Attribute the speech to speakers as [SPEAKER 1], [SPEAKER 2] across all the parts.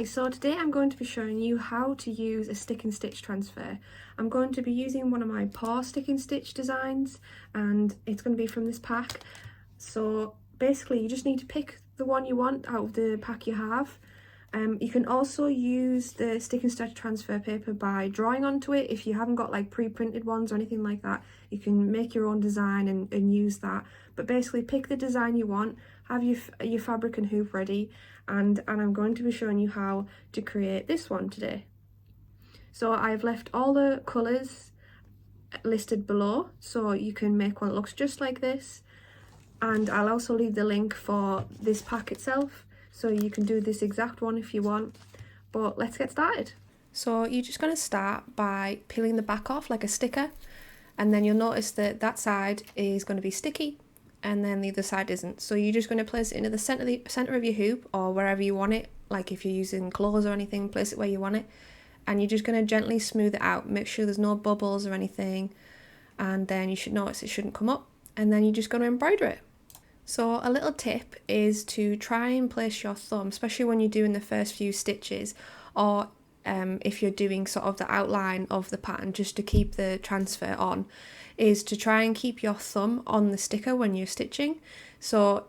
[SPEAKER 1] Hi, so today I'm going to be showing you how to use a stick and stitch transfer. I'm going to be using one of my paw stick and stitch designs, and it's going to be from this pack. So basically you just need to pick the one you want out of the pack you have. You can also use the stick and stitch transfer paper by drawing onto it. If you haven't got like pre-printed ones or anything like that, you can make your own design and use that. But basically pick the design you want, have your fabric and hoop ready, and I'm going to be showing you how to create this one today. So I've left all the colours listed below so you can make one that looks just like this, and I'll also leave the link for this pack itself so you can do this exact one if you want. But let's get started. So you're just going to start by peeling the back off like a sticker, and then you'll notice that that side is going to be sticky and then the other side isn't. So you're just going to place it into the center of your hoop or wherever you want it. Like if you're using clothes or anything, place it where you want it, and you're just going to gently smooth it out. Make sure there's no bubbles or anything, and then you should notice it shouldn't come up, and then you're just going to embroider it. So a little tip is to try and place your thumb, especially when you're doing the first few stitches, or if you're doing sort of the outline of the pattern just to keep the transfer on, is to try and keep your thumb on the sticker when you're stitching. So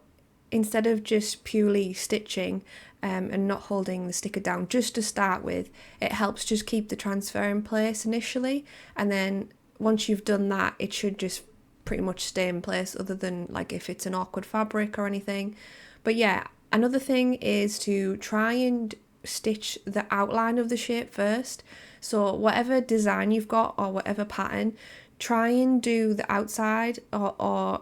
[SPEAKER 1] instead of just purely stitching and not holding the sticker down just to start with, it helps just keep the transfer in place initially, and then once you've done that, it should just pretty much stay in place, other than like if it's an awkward fabric or anything. But yeah, another thing is to try and stitch the outline of the shape first. So whatever design you've got or whatever pattern, try and do the outside, or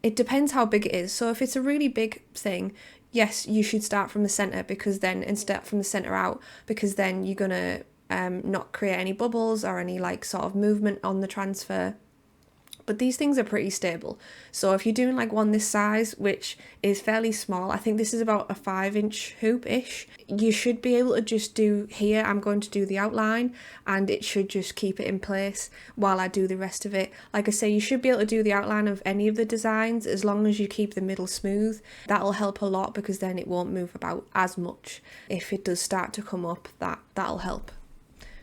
[SPEAKER 1] it depends how big it is. So if it's a really big thing, yes, you should start from the center, because then, and start from the center out, because then you're gonna not create any bubbles or any like sort of movement on the transfer. But these things are pretty stable. So if you're doing like one this size, which is fairly small, I think this is about a 5-inch hoop-ish, you should be able to just do here, I'm going to do the outline, and it should just keep it in place while I do the rest of it. Like I say, you should be able to do the outline of any of the designs as long as you keep the middle smooth. That'll help a lot, because then it won't move about as much. If it does start to come up, that'll help.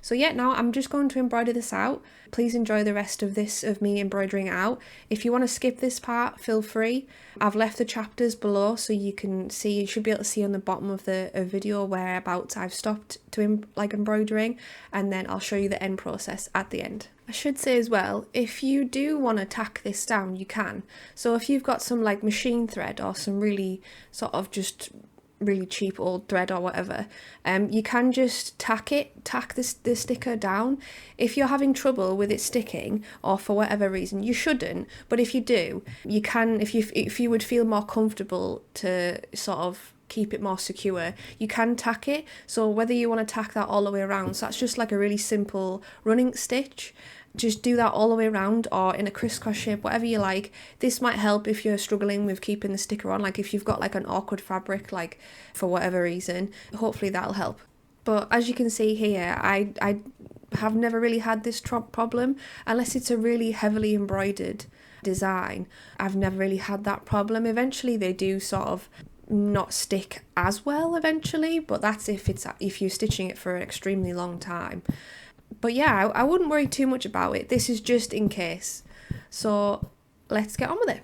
[SPEAKER 1] So yeah, now I'm just going to embroider this out. Please enjoy the rest of this, of me embroidering out. If you want to skip this part, feel free. I've left the chapters below so you can see, you should be able to see on the bottom of the video whereabouts I've stopped to embroidering, and then I'll show you the end process at the end. I should say as well, if you do want to tack this down, you can. So if you've got some like machine thread or some really sort of just really cheap old thread or whatever, you can just tack the sticker down. If you're having trouble with it sticking, or for whatever reason, you shouldn't, but if you do, you can, if you would feel more comfortable to sort of keep it more secure, you can tack it. So whether you want to tack that all the way around, so that's just like a really simple running stitch, just do that all the way around, or in a crisscross shape, whatever you like. This might help if you're struggling with keeping the sticker on, like if you've got like an awkward fabric, like for whatever reason, hopefully that'll help. But as you can see here, I have never really had this problem, unless it's a really heavily embroidered design. I've never really had that problem. Eventually they do sort of not stick as well eventually, but that's if you're stitching it for an extremely long time. But yeah, I wouldn't worry too much about it. This is just in case. So let's get on with it.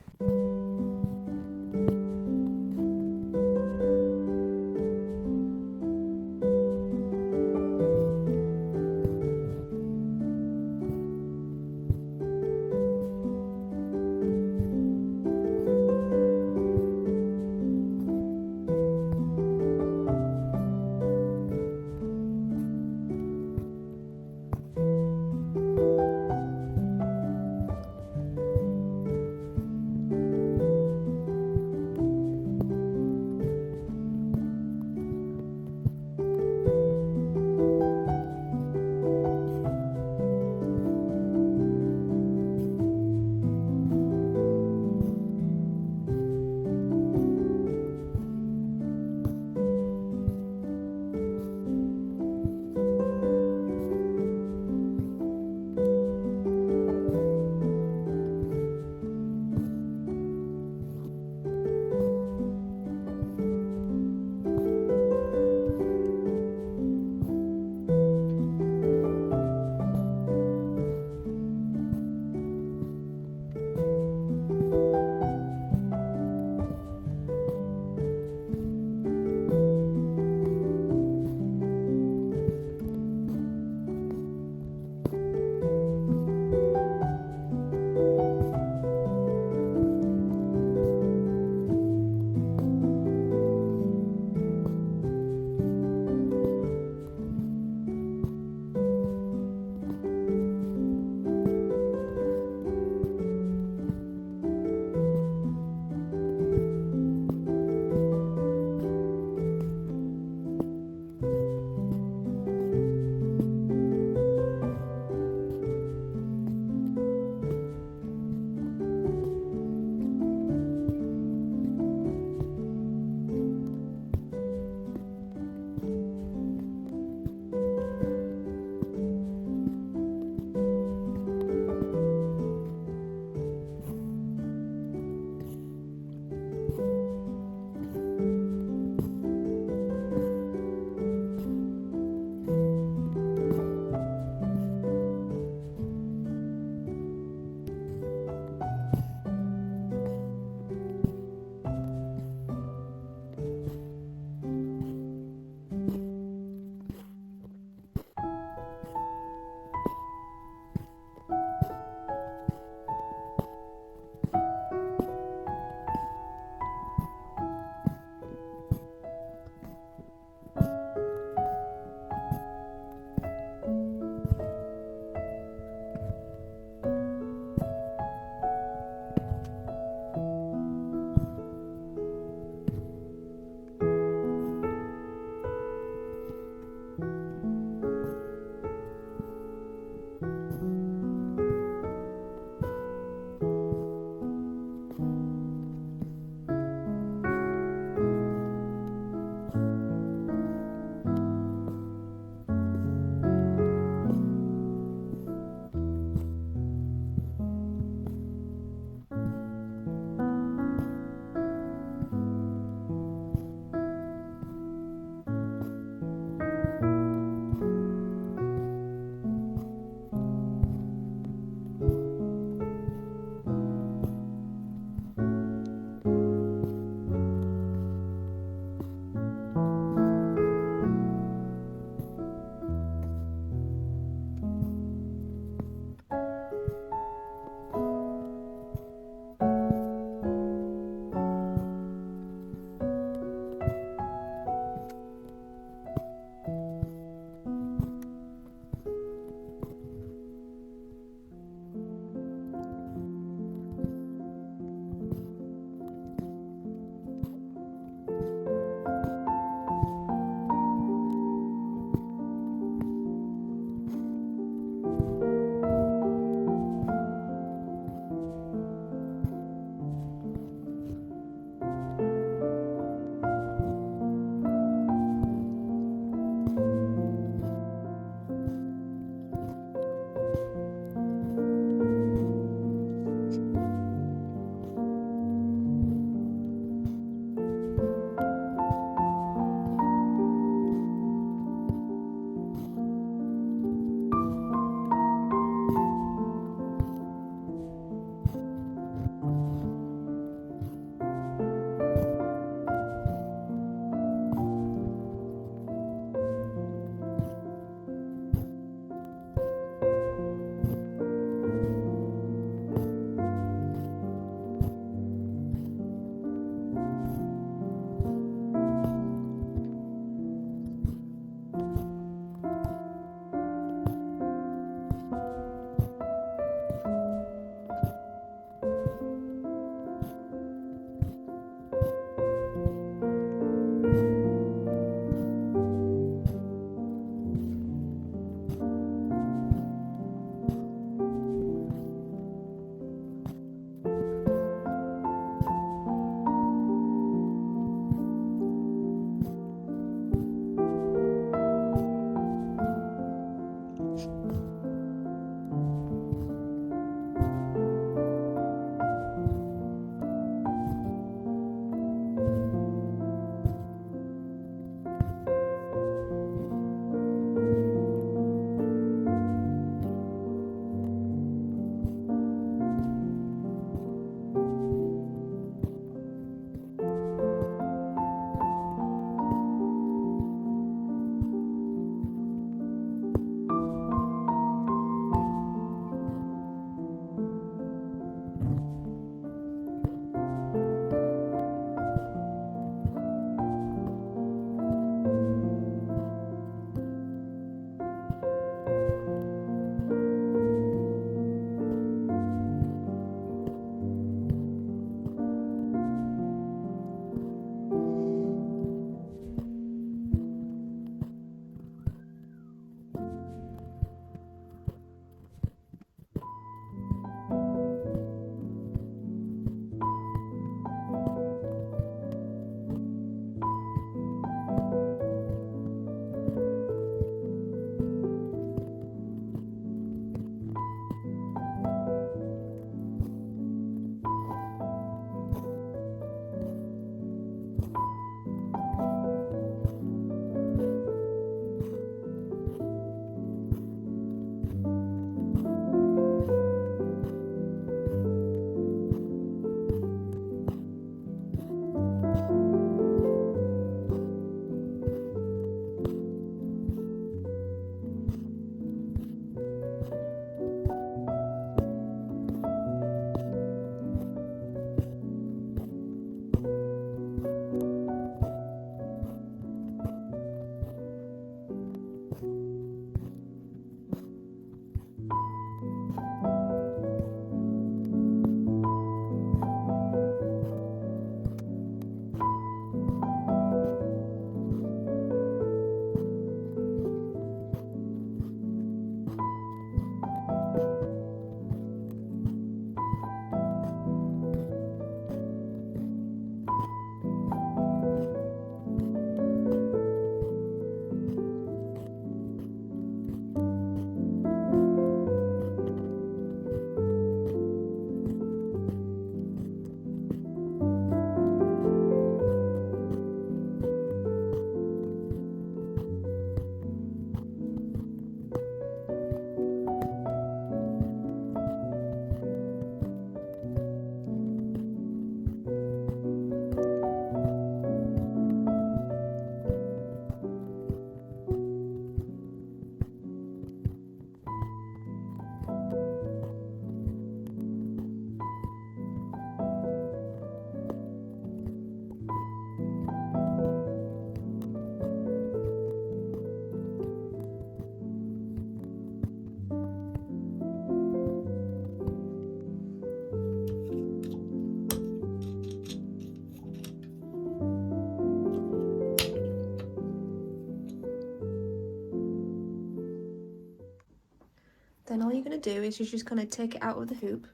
[SPEAKER 1] to do is you're just going to take it out of the hoop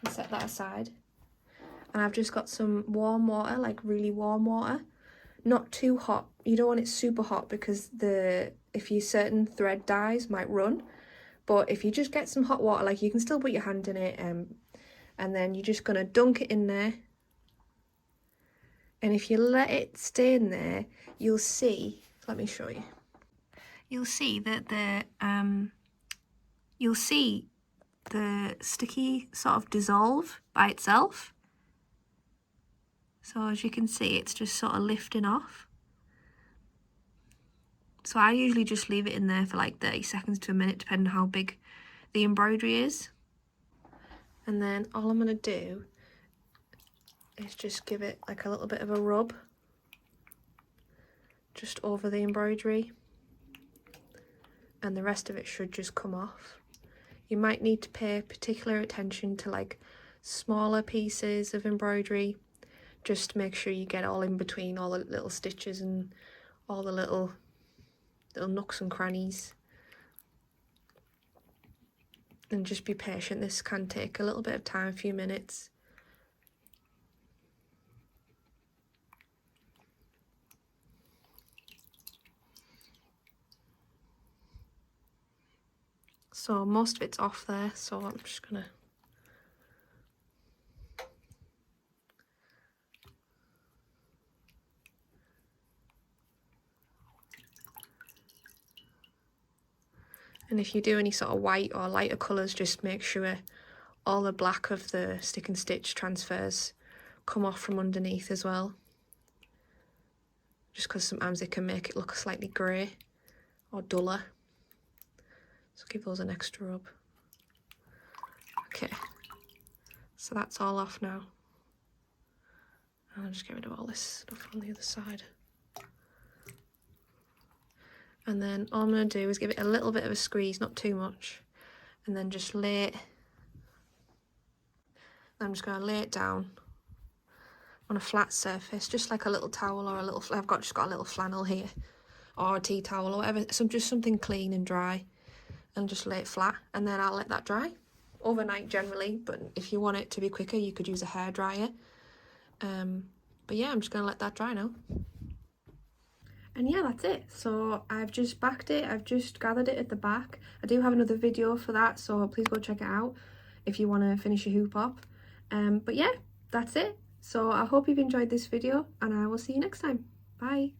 [SPEAKER 1] and set that aside. And I've just got some warm water, like really warm water. Not too hot. You don't want it super hot because if your certain thread dies, might run. But if you just get some hot water, like you can still put your hand in it, and then you're just going to dunk it in there. And if you let it stay in there, you'll see, let me show you. You'll see that you'll see the sticky sort of dissolve by itself. So as you can see, it's just sort of lifting off. So I usually just leave it in there for like 30 seconds to a minute, depending on how big the embroidery is. And then all I'm going to do is just give it like a little bit of a rub just over the embroidery, and the rest of it should just come off. You might need to pay particular attention to like smaller pieces of embroidery, just to make sure you get all in between all the little stitches and all the little nooks and crannies. And just be patient, this can take a little bit of time, a few minutes. So most of it's off there, so I'm just gonna and if you do any sort of white or lighter colours, just make sure all the black of the stick and stitch transfers come off from underneath as well. Just because sometimes it can make it look slightly grey or duller. So give those an extra rub. Okay, so that's all off now. I'll just get rid of all this stuff on the other side. And then all I'm going to do is give it a little bit of a squeeze, not too much, and then just lay it. I'm just going to lay it down on a flat surface, just like a little towel or a little, I've just got a little flannel here, or a tea towel or whatever, just something clean and dry, and just lay it flat, and then I'll let that dry overnight generally, but if you want it to be quicker you could use a hairdryer. But yeah, I'm just going to let that dry now. And yeah, that's it. So I've just backed it, I've just gathered it at the back. I do have another video for that, so please go check it out if you want to finish your hoop up. But yeah, that's it. So I hope you've enjoyed this video, and I will see you next time. Bye.